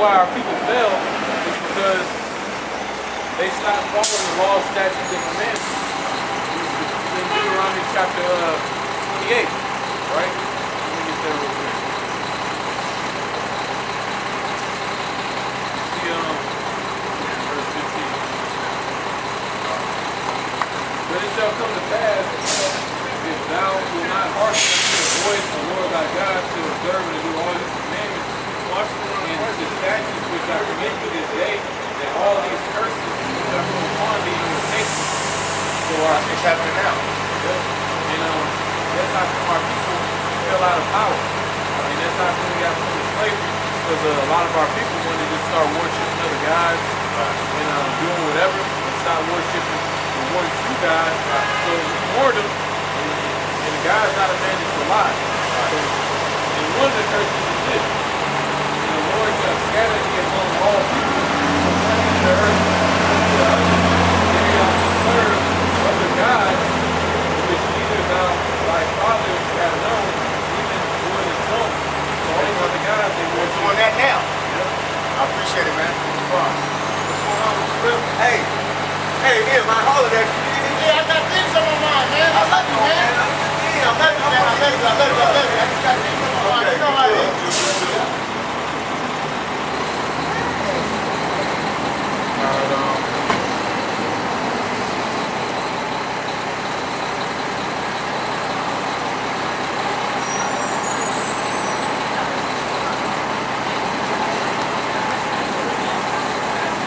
why our people fell is because they stopped following the laws, statutes, and commandments. In Deuteronomy chapter 28, right? Let me get there real quick. See, verse 15. But it shall come to pass, if thou wilt not hearken unto the voice of the Lord thy God, to observe and to do all his commandments, and the statutes which I command you this day, that all these curses which are come upon thee will take you. So it's happening now. And that's how our people fell out of power. And that's how we got put in slavery, because a lot of our people wanted to just start worshiping other gods and doing whatever, and stop worshiping the one true God. So we warned them, and God's not a man to lie. And one of the curses is this: and the Lord shall scatter thee among all people, from the earth to the other, and thou shalt serve other gods, which neither thou thy fathers have known, even wood and stone. So all these other gods they worship. Doing that now. Yep. I appreciate it, man. What's going on with the Hey, it's my holiday. Yeah, I got things on my mind, man. I love you, man. I love you, man. I love you. I just got things on my mind. You know how it is.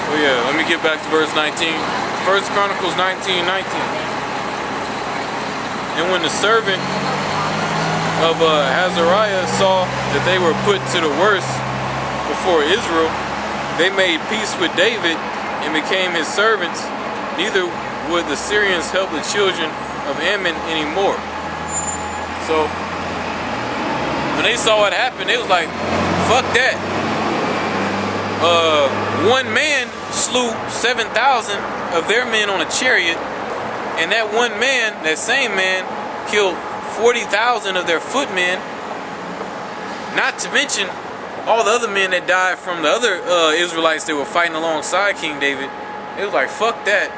Oh yeah, let me get back to verse 19. First Chronicles 19:19. And when the servant of Azariah saw that they were put to the worst before Israel, they made peace with David and became his servants. Neither would the Syrians help the children of Ammon anymore. So when they saw what happened, they was like, fuck that. One man slew 7,000 of their men on a chariot, and that one man, that same man, killed 40,000 of their footmen. Not to mention all the other men that died from the other Israelites that were fighting alongside King David. It was like, fuck that.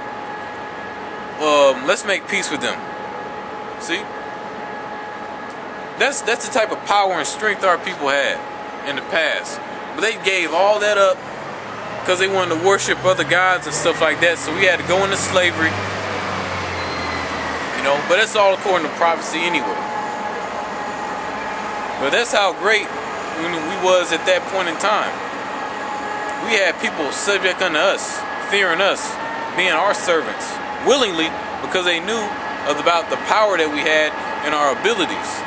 Let's make peace with them. See? That's the type of power and strength our people had in the past. But they gave all that up because they wanted to worship other gods and stuff like that. So we had to go into slavery. You know, but that's all according to prophecy anyway. But that's how great we was at that point in time. We had people subject unto us, fearing us, being our servants, willingly, because they knew about the power that we had and our abilities.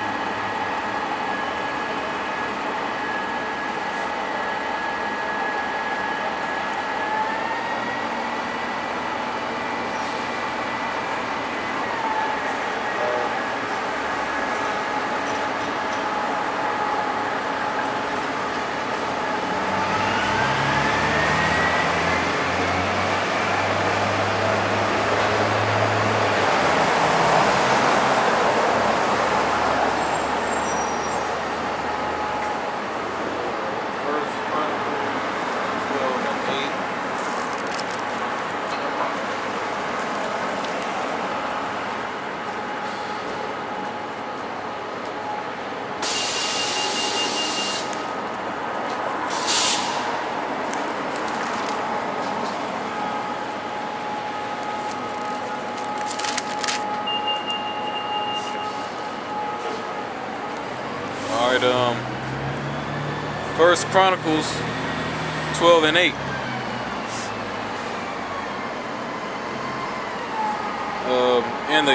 First Chronicles 12:8. And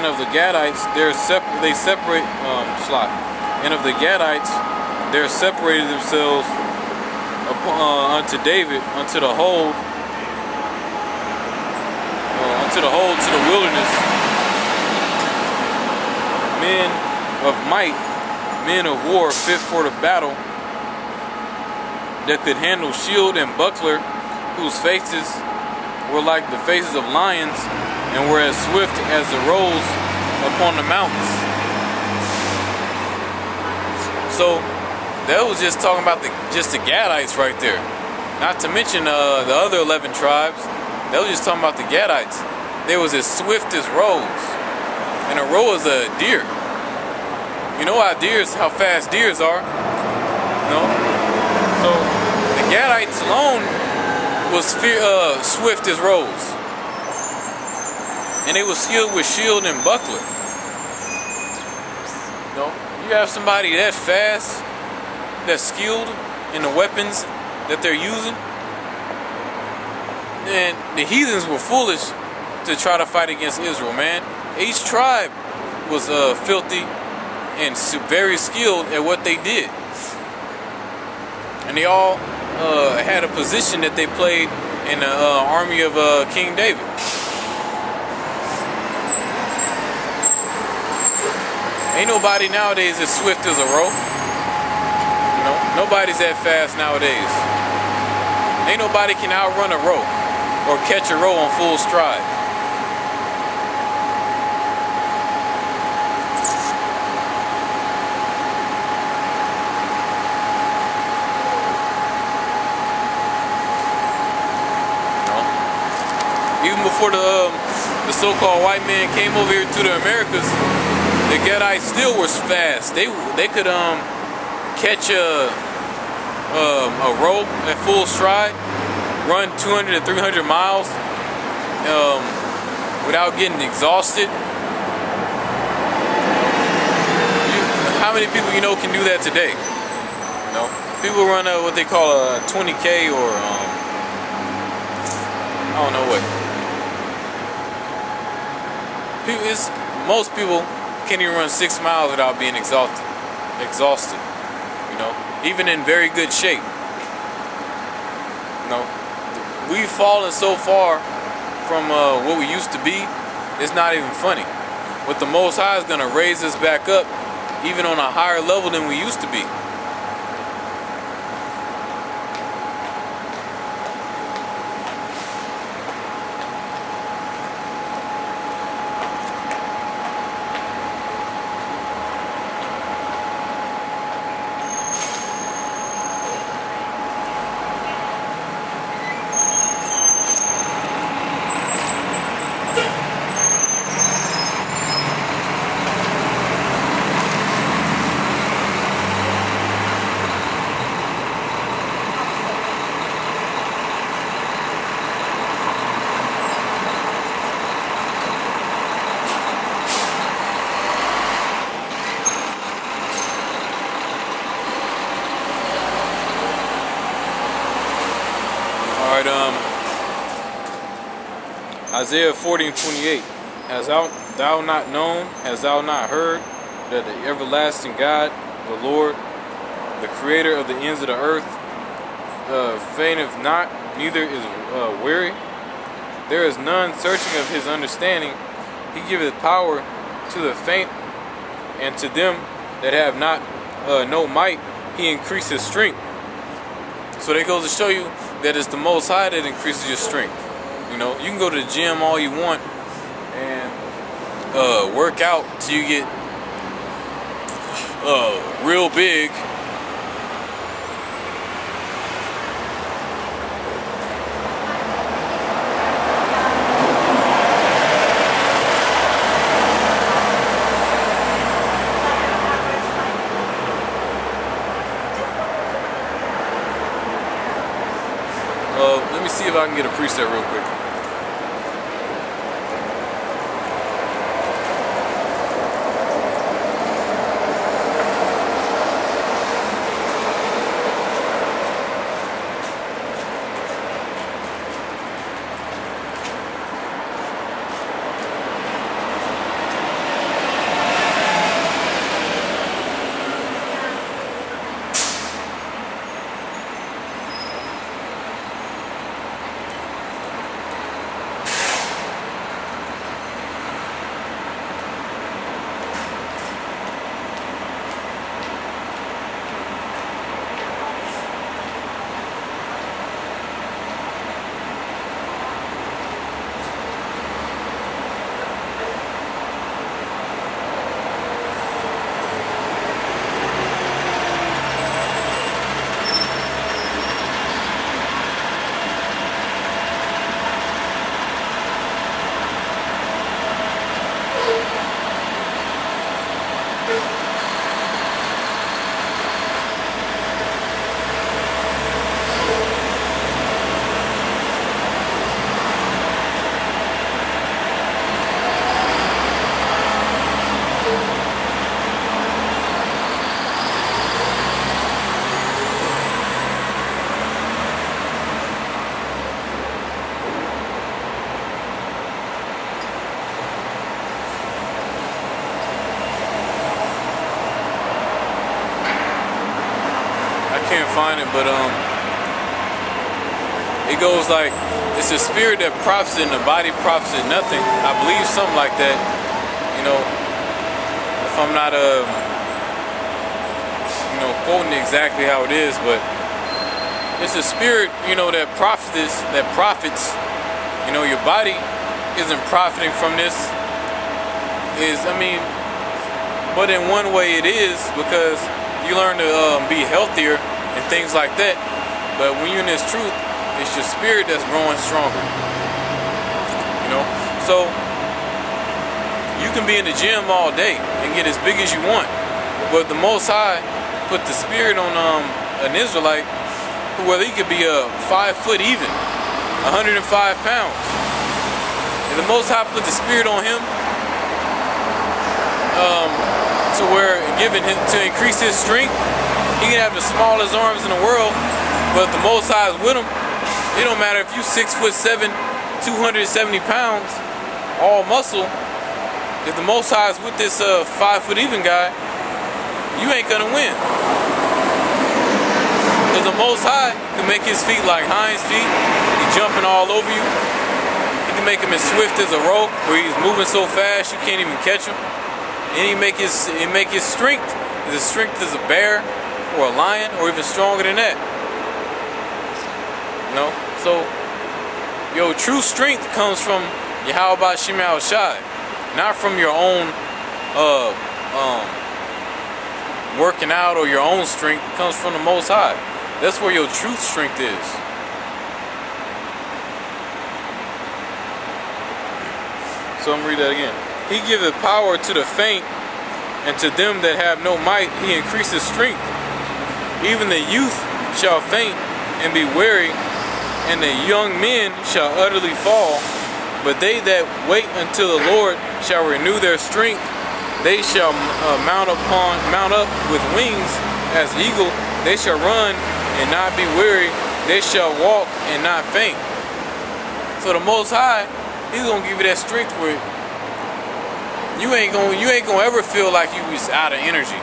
of the Gadites, they separate And of the Gadites, there separated themselves unto David, unto the hold to the wilderness, men of might, men of war fit for the battle, that could handle shield and buckler, whose faces were like the faces of lions, and were as swift as the roes upon the mountains. So that was just talking about the Gadites right there. Not to mention the other 11 tribes. They was just talking about the Gadites. They was as swift as roes, and a roe is a deer. You know how fast deers are. No. So the Gadites alone was swift as roes, and they was skilled with shield and buckler. No, you have somebody that fast, that's skilled in the weapons that they're using, and the heathens were foolish to try to fight against Israel, man. Each tribe was filthy and very skilled at what they did, and they all had a position that they played in the army of King David. Ain't nobody nowadays as swift as a roe. You know, nobody's that fast nowadays. Ain't nobody can outrun a roe or catch a roe on full stride. Even before the so-called white man came over here to the Americas, the Gadites still were fast. They could catch a roe at full stride, run 200 to 300 miles without getting exhausted. How many people you know can do that today? You know, people run what they call a 20K or I don't know what. Most people can't even run 6 miles without being exhausted. You know, even in very good shape. You know, we've fallen so far from what we used to be. It's not even funny. But the Most High is gonna raise us back up, even on a higher level than we used to be. Isaiah 40:28. Hast thou not known, hast thou not heard, that the everlasting God, the Lord, the creator of the ends of the earth, fainteth not, neither is weary? There is none searching of his understanding. He giveth power to the faint, and to them that have not no might, he increases strength. So that goes to show you that it's the Most High that increases your strength. You know, you can go to the gym all you want and work out till you get real big. Let me see if I can get a preset real quick. find it, but it goes like, it's the spirit that profits and the body profits in nothing. I believe something like that. You know, if I'm not you know, quoting exactly how it is, but it's a spirit, you know, that profits. You know, your body isn't profiting from this. But in one way it is, because you learn to be healthier and things like that. But when you're in this truth, it's your spirit that's growing stronger. You know, so you can be in the gym all day and get as big as you want, but the Most High put the spirit on an Israelite, whether he could be 5 foot even, 105 pounds. And the Most High put the spirit on him to where, giving him to increase his strength. He can have the smallest arms in the world, but the Most High is with him. It don't matter if you 6'7", 270 pounds, all muscle. If the Most High is with this 5 foot even guy, you ain't gonna win. Because the Most High can make his feet like hinds feet. He's jumping all over you. He can make him as swift as a rope, where he's moving so fast you can't even catch him. And he make his strength as strength as a bear or a lion, or even stronger than that. You know, so your true strength comes from Yahweh Shema Shai, not from your own working out or your own strength. It comes from the Most High. That's where your true strength is. So I'm gonna read that again. He giveth power to the faint, and to them that have no might he increases strength. Even the youth shall faint and be weary, and the young men shall utterly fall. But they that wait until the Lord shall renew their strength. They shall mount up with wings as eagle. They shall run and not be weary. They shall walk and not faint. So the Most High, he's gonna give you that strength where you ain't gonna ever feel like you was out of energy.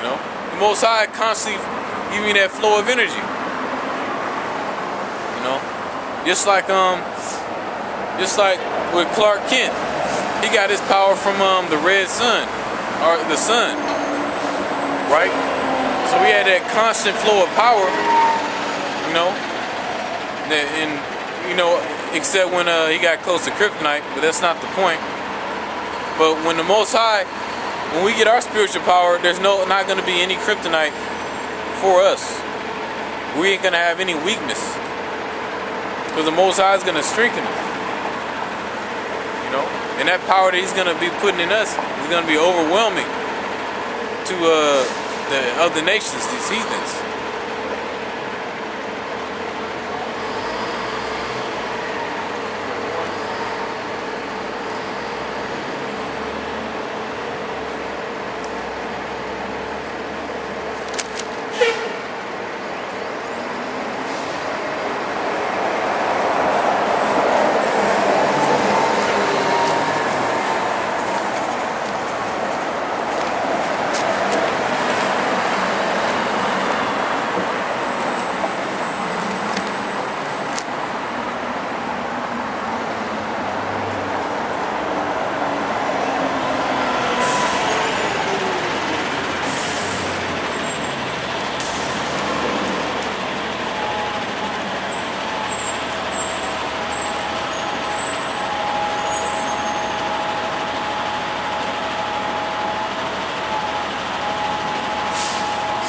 You know, the Most High constantly giving you that flow of energy. You know, just like with Clark Kent, he got his power from the red sun, or the sun, right? So we had that constant flow of power. You know, and you know, except when he got close to kryptonite, but that's not the point. But when the Most High, when we get our spiritual power, there's not going to be any kryptonite for us. We ain't going to have any weakness, because the Most High is going to strengthen us. You know, and that power that he's going to be putting in us is going to be overwhelming to the other nations, these heathens.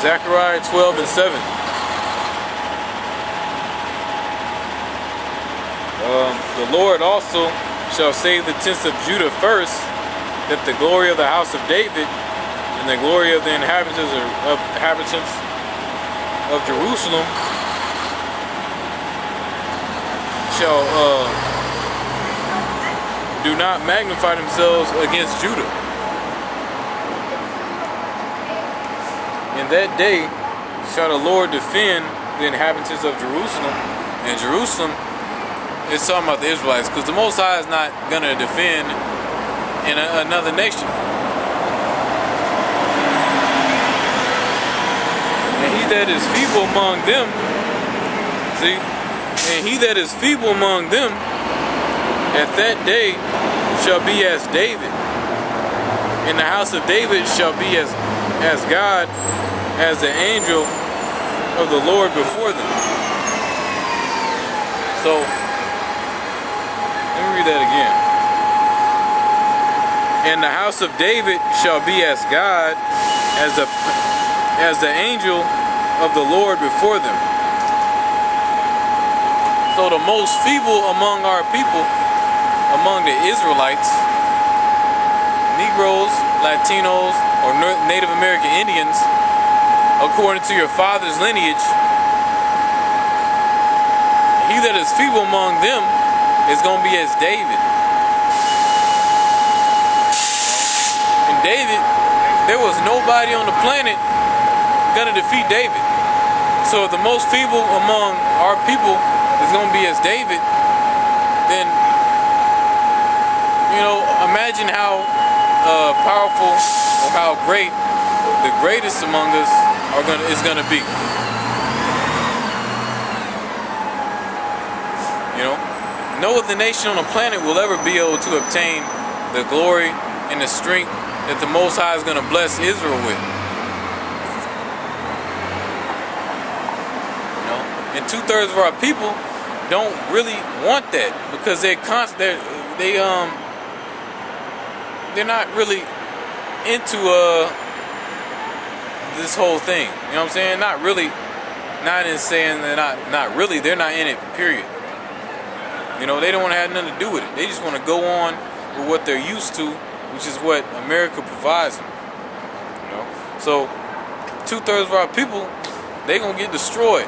Zechariah 12:7. The Lord also shall save the tents of Judah first, that the glory of the house of David and the glory of the inhabitants of Jerusalem shall do not magnify themselves against Judah. In that day shall the Lord defend the inhabitants of Jerusalem. And Jerusalem is talking about the Israelites, because the Most High is not going to defend in another nation. And he that is feeble among them, see, and he that is feeble among them at that day shall be as David, and the house of David shall be as God, as the angel of the Lord before them. So let me read that again. And the house of David shall be as God, as the angel of the Lord before them. So the most feeble among our people, among the Israelites, Negroes, Latinos, or Native American Indians, according to your father's lineage, he that is feeble among them is going to be as David. And David, there was nobody on the planet going to defeat David. So if the most feeble among our people is going to be as David, then, you know, imagine how powerful or how great the greatest among us is going to be. You know, no other nation on the planet will ever be able to obtain the glory and the strength that the Most High is going to bless Israel with. You know, and 2/3 of our people don't really want that because they're not really into this whole thing. You know what I'm saying? Not really, not in saying they're not really. They're not in it. Period. You know, they don't want to have nothing to do with it. They just want to go on with what they're used to, which is what America provides them. You know, so 2/3 of our people, they gonna get destroyed.